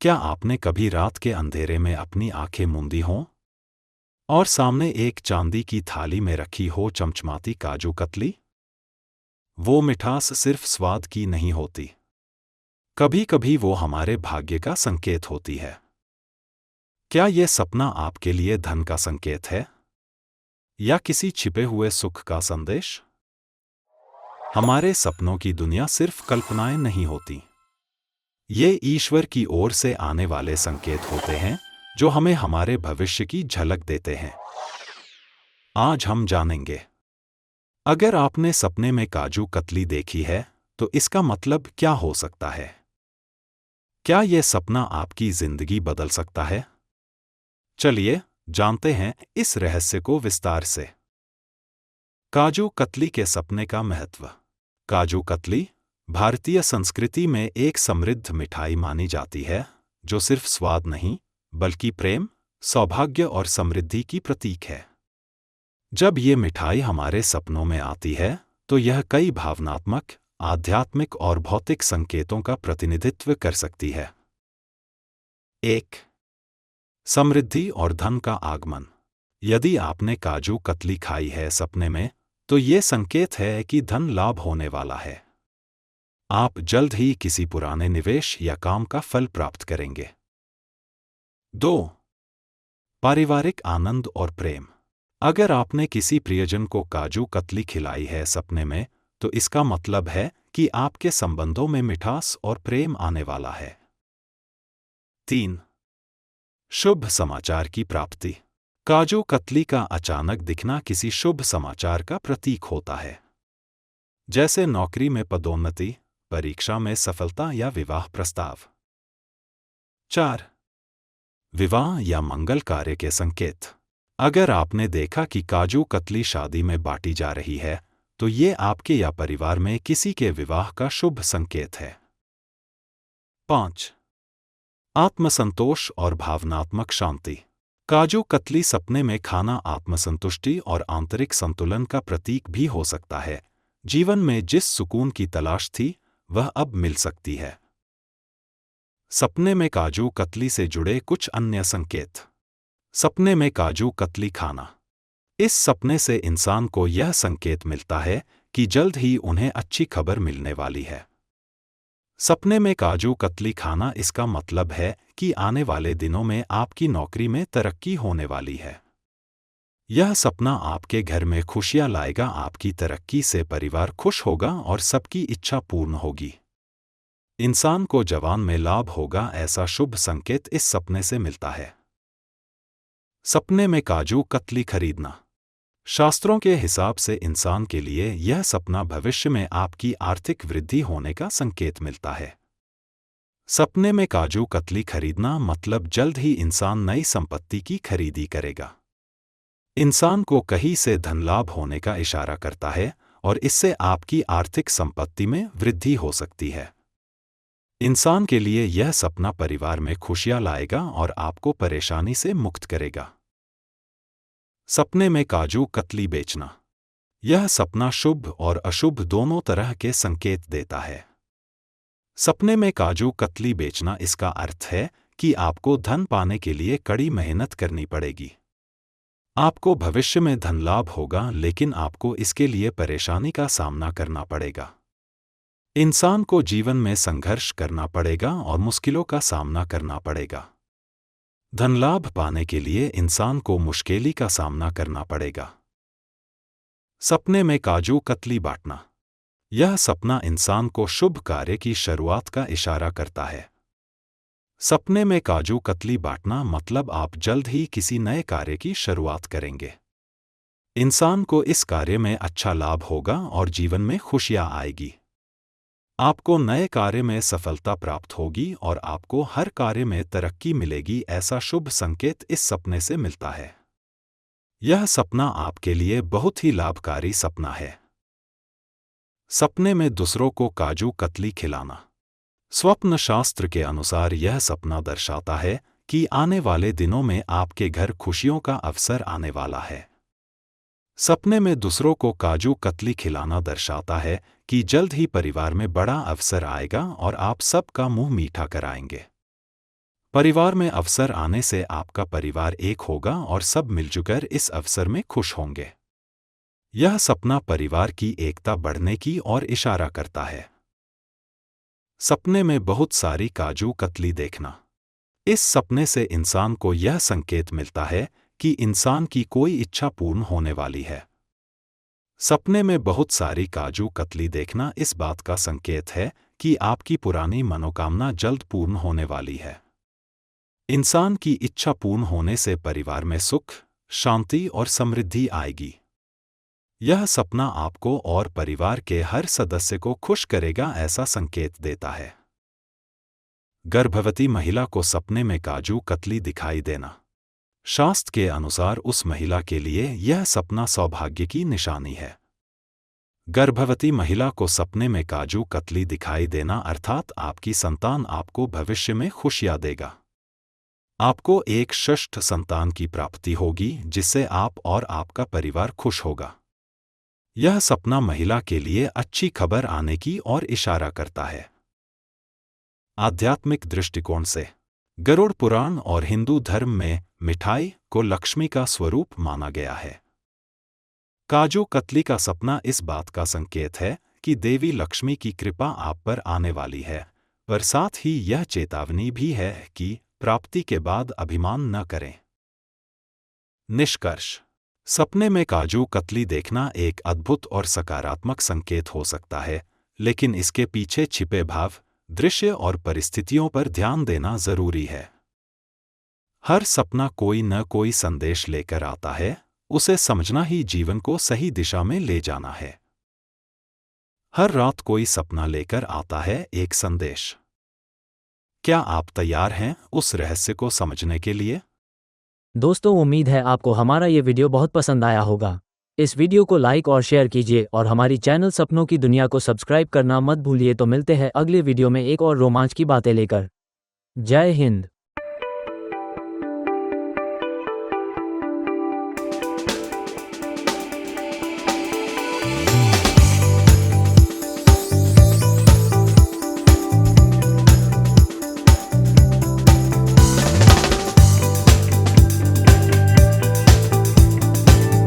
क्या आपने कभी रात के अंधेरे में अपनी आंखें मूंदी हों और सामने एक चांदी की थाली में रखी हो चमचमाती काजू कतली? वो मिठास सिर्फ स्वाद की नहीं होती, कभी कभी वो हमारे भाग्य का संकेत होती है। क्या ये सपना आपके लिए धन का संकेत है या किसी छिपे हुए सुख का संदेश? हमारे सपनों की दुनिया सिर्फ कल्पनाएं नहीं होती, ये ईश्वर की ओर से आने वाले संकेत होते हैं जो हमें हमारे भविष्य की झलक देते हैं। आज हम जानेंगे, अगर आपने सपने में काजू कतली देखी है तो इसका मतलब क्या हो सकता है। क्या यह सपना आपकी जिंदगी बदल सकता है? चलिए जानते हैं इस रहस्य को विस्तार से। काजू कतली के सपने का महत्व। काजू कतली भारतीय संस्कृति में एक समृद्ध मिठाई मानी जाती है जो सिर्फ स्वाद नहीं बल्कि प्रेम, सौभाग्य और समृद्धि की प्रतीक है। जब ये मिठाई हमारे सपनों में आती है तो यह कई भावनात्मक, आध्यात्मिक और भौतिक संकेतों का प्रतिनिधित्व कर सकती है। 1. समृद्धि और धन का आगमन। यदि आपने काजू कतली खाई है सपने में तो ये संकेत है कि धन लाभ होने वाला है। आप जल्द ही किसी पुराने निवेश या काम का फल प्राप्त करेंगे। 2. पारिवारिक आनंद और प्रेम। अगर आपने किसी प्रियजन को काजू कतली खिलाई है सपने में तो इसका मतलब है कि आपके संबंधों में मिठास और प्रेम आने वाला है। 3. शुभ समाचार की प्राप्ति। काजू कतली का अचानक दिखना किसी शुभ समाचार का प्रतीक होता है, जैसे नौकरी में पदोन्नति, परीक्षा में सफलता या विवाह प्रस्ताव। 4. विवाह या मंगल कार्य के संकेत। अगर आपने देखा कि काजू कतली शादी में बांटी जा रही है तो ये आपके या परिवार में किसी के विवाह का शुभ संकेत है। 5. आत्मसंतोष और भावनात्मक शांति। काजू कतली सपने में खाना आत्मसंतुष्टि और आंतरिक संतुलन का प्रतीक भी हो सकता है। जीवन में जिस सुकून की तलाश थी वह अब मिल सकती है। सपने में काजू कतली से जुड़े कुछ अन्य संकेत। सपने में काजू कतली खाना। इस सपने से इंसान को यह संकेत मिलता है कि जल्द ही उन्हें अच्छी खबर मिलने वाली है। सपने में काजू कतली खाना इसका मतलब है कि आने वाले दिनों में आपकी नौकरी में तरक्की होने वाली है। यह सपना आपके घर में खुशियां लाएगा, आपकी तरक्की से परिवार खुश होगा और सबकी इच्छा पूर्ण होगी। इंसान को जवान में लाभ होगा, ऐसा शुभ संकेत इस सपने से मिलता है। सपने में काजू कतली खरीदना। शास्त्रों के हिसाब से इंसान के लिए यह सपना भविष्य में आपकी आर्थिक वृद्धि होने का संकेत मिलता है। सपने में काजू कतली खरीदना मतलब जल्द ही इंसान नई संपत्ति की खरीदी करेगा। इंसान को कहीं से धन लाभ होने का इशारा करता है और इससे आपकी आर्थिक संपत्ति में वृद्धि हो सकती है। इंसान के लिए यह सपना परिवार में खुशियां लाएगा और आपको परेशानी से मुक्त करेगा। सपने में काजू कतली बेचना। यह सपना शुभ और अशुभ दोनों तरह के संकेत देता है। सपने में काजू कतली बेचना, इसका अर्थ है कि आपको धन पाने के लिए कड़ी मेहनत करनी पड़ेगी। आपको भविष्य में धन लाभ होगा, लेकिन आपको इसके लिए परेशानी का सामना करना पड़ेगा। इंसान को जीवन में संघर्ष करना पड़ेगा और मुश्किलों का सामना करना पड़ेगा। धन लाभ पाने के लिए इंसान को मुश्किलों का सामना करना पड़ेगा। सपने में काजू कतली बांटना। यह सपना इंसान को शुभ कार्य की शुरुआत का इशारा करता है। सपने में काजू कतली बांटना मतलब आप जल्द ही किसी नए कार्य की शुरुआत करेंगे। इंसान को इस कार्य में अच्छा लाभ होगा और जीवन में खुशियां आएगी। आपको नए कार्य में सफलता प्राप्त होगी और आपको हर कार्य में तरक्की मिलेगी, ऐसा शुभ संकेत इस सपने से मिलता है। यह सपना आपके लिए बहुत ही लाभकारी सपना है। सपने में दूसरों को काजू कतली खिलाना। स्वप्न शास्त्र के अनुसार यह सपना दर्शाता है कि आने वाले दिनों में आपके घर खुशियों का अवसर आने वाला है। सपने में दूसरों को काजू कतली खिलाना दर्शाता है कि जल्द ही परिवार में बड़ा अवसर आएगा और आप सबका मुंह मीठा कराएंगे। परिवार में अवसर आने से आपका परिवार एक होगा और सब मिलजुल इस अवसर में खुश होंगे। यह सपना परिवार की एकता बढ़ने की ओर इशारा करता है। सपने में बहुत सारी काजू कतली देखना। इस सपने से इंसान को यह संकेत मिलता है कि इंसान की कोई इच्छा पूर्ण होने वाली है। सपने में बहुत सारी काजू कतली देखना इस बात का संकेत है कि आपकी पुरानी मनोकामना जल्द पूर्ण होने वाली है। इंसान की इच्छा पूर्ण होने से परिवार में सुख, शांति और समृद्धि आएगी। यह सपना आपको और परिवार के हर सदस्य को खुश करेगा, ऐसा संकेत देता है। गर्भवती महिला को सपने में काजू कतली दिखाई देना। शास्त्र के अनुसार उस महिला के लिए यह सपना सौभाग्य की निशानी है। गर्भवती महिला को सपने में काजू कतली दिखाई देना अर्थात आपकी संतान आपको भविष्य में खुशियां देगा। आपको एक श्रेष्ठ संतान की प्राप्ति होगी जिससे आप और आपका परिवार खुश होगा। यह सपना महिला के लिए अच्छी खबर आने की ओर इशारा करता है। आध्यात्मिक दृष्टिकोण से गरुड़ पुराण और हिंदू धर्म में मिठाई को लक्ष्मी का स्वरूप माना गया है। काजू कतली का सपना इस बात का संकेत है कि देवी लक्ष्मी की कृपा आप पर आने वाली है, पर साथ ही यह चेतावनी भी है कि प्राप्ति के बाद अभिमान न करें। निष्कर्ष: सपने में काजू कतली देखना एक अद्भुत और सकारात्मक संकेत हो सकता है, लेकिन इसके पीछे छिपे भाव, दृश्य और परिस्थितियों पर ध्यान देना जरूरी है। हर सपना कोई न कोई संदेश लेकर आता है, उसे समझना ही जीवन को सही दिशा में ले जाना है। हर रात कोई सपना लेकर आता है एक संदेश। क्या आप तैयार हैं उस रहस्य को समझने के लिए? दोस्तों, उम्मीद है आपको हमारा ये वीडियो बहुत पसंद आया होगा। इस वीडियो को लाइक और शेयर कीजिए और हमारी चैनल सपनों की दुनिया को सब्सक्राइब करना मत भूलिए। तो मिलते हैं अगले वीडियो में एक और रोमांच की बातें लेकर। जय हिंद।